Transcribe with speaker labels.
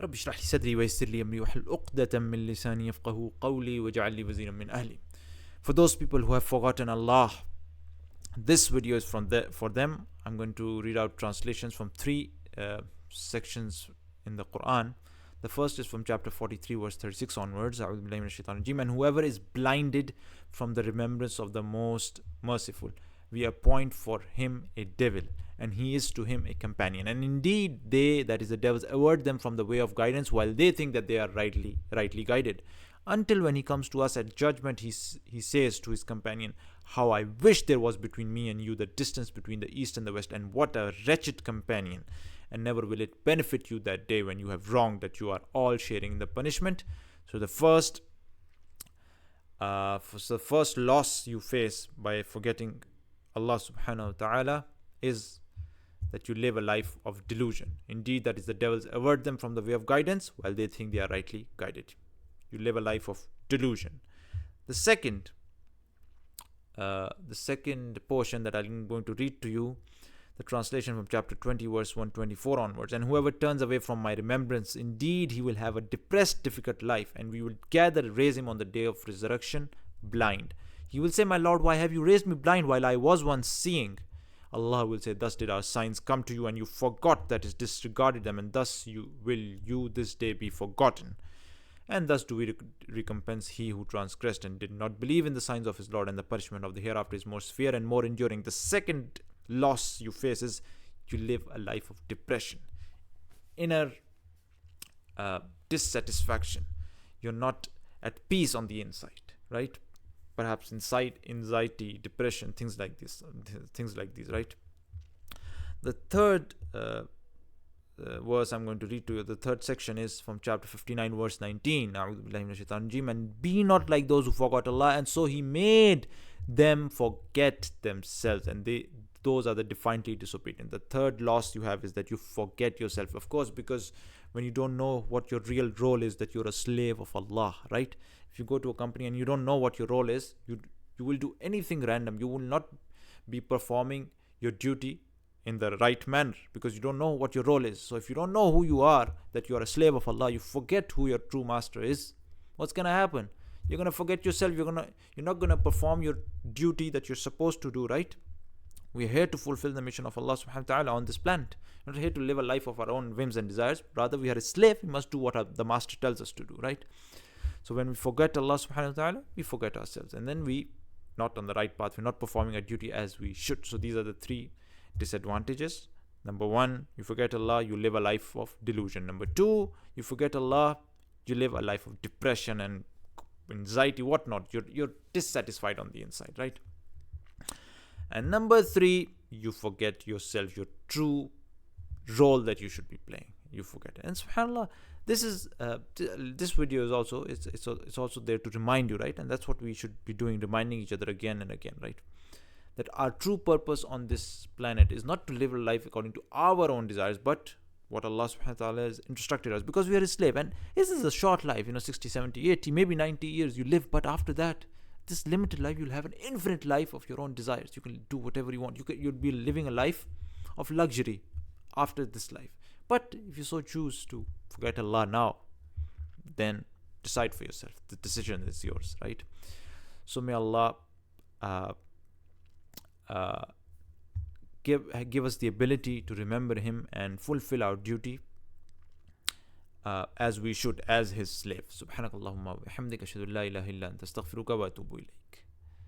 Speaker 1: رب اشرح لي صدري ويسر لي أمري واحلل عقدة من لساني يفقهوا قولي واجعل لي وزيرا من أهلي. For those people who have forgotten Allah, this video is for them. I'm going to read out translations from three sections in the Quran. The first is from chapter 43 verse 36 onwards. And whoever is blinded from the remembrance of the Most Merciful, we appoint for him a devil, and he is to him a companion. And indeed they, that is the devils, avert them from the way of guidance, while they think that they are rightly guided. Until when he comes to us at judgment, he says to his companion, how I wish there was between me and you the distance between the east and the west, and what a wretched companion. And never will it benefit you that day when you have wronged, that you are all sharing in the punishment. So the first loss you face by forgetting Allah subhanahu wa ta'ala is that you live a life of delusion. Indeed, that is the devils avert them from the way of guidance while they think they are rightly guided. You live a life of delusion. The second portion that I'm going to read to you, the translation from chapter 20 verse 124 onwards. And whoever turns away from my remembrance, indeed he will have a depressed, difficult life, and we will raise him on the day of resurrection blind. He will say, my Lord, why have you raised me blind while I was once seeing? Allah will say, thus did our signs come to you, and you forgot, that is, disregarded them, and thus will you this day be forgotten. And thus do we recompense he who transgressed and did not believe in the signs of his Lord, and the punishment of the hereafter is more severe and more enduring. The second loss you face is you live a life of depression, inner dissatisfaction. You're not at peace on the inside, right? Perhaps inside anxiety, depression, things like these, right? The third verse I'm going to read to you, the third section, is from chapter 59 verse 19. And be not like those who forgot Allah, and so he made them forget themselves, and those are the defiantly disobedient. The third loss you have is that you forget yourself, of course, because when you don't know what your real role is, that you're a slave of Allah, right? If you go to a company and you don't know what your role is, you will do anything random. You will not be performing your duty in the right manner because you don't know what your role is. So if you don't know who you are, that you are a slave of Allah, you forget who your true master is, what's going to happen? You're going to forget yourself. You're not going to perform your duty that you're supposed to do, right? We're here to fulfill the mission of Allah subhanahu wa ta'ala on this planet. We're not here to live a life of our own whims and desires. Rather, we are a slave. We must do what the master tells us to do, right? So when we forget Allah subhanahu wa ta'ala, we forget ourselves. And then we not on the right path. We're not performing our duty as we should. So these are the three disadvantages. Number one, you forget Allah, you live a life of delusion. Number two, you forget Allah, you live a life of depression and anxiety, whatnot. You're dissatisfied on the inside, right? And number three, you forget yourself, your true role that you should be playing. You forget it. And subhanAllah, this video is also it's also there to remind you, right? And that's what we should be doing, reminding each other again and again, right? That our true purpose on this planet is not to live a life according to our own desires, but what Allah subhanahu wa ta'ala has instructed us, because we are a slave. And this is a short life, 60, 70, 80, maybe 90 years you live, but after that, this limited life, you'll have an infinite life of your own desires. You can do whatever you want. You'll be living a life of luxury after this life. But if you so choose to forget Allah now, then decide for yourself. The decision is yours, right? So may Allah give us the ability to remember Him and fulfill our duty as we should, as His slave. Subhanakallahumma wa bihamdika ashhadu an la ilaha illa anta astaghfiruka wa atubu ilayk.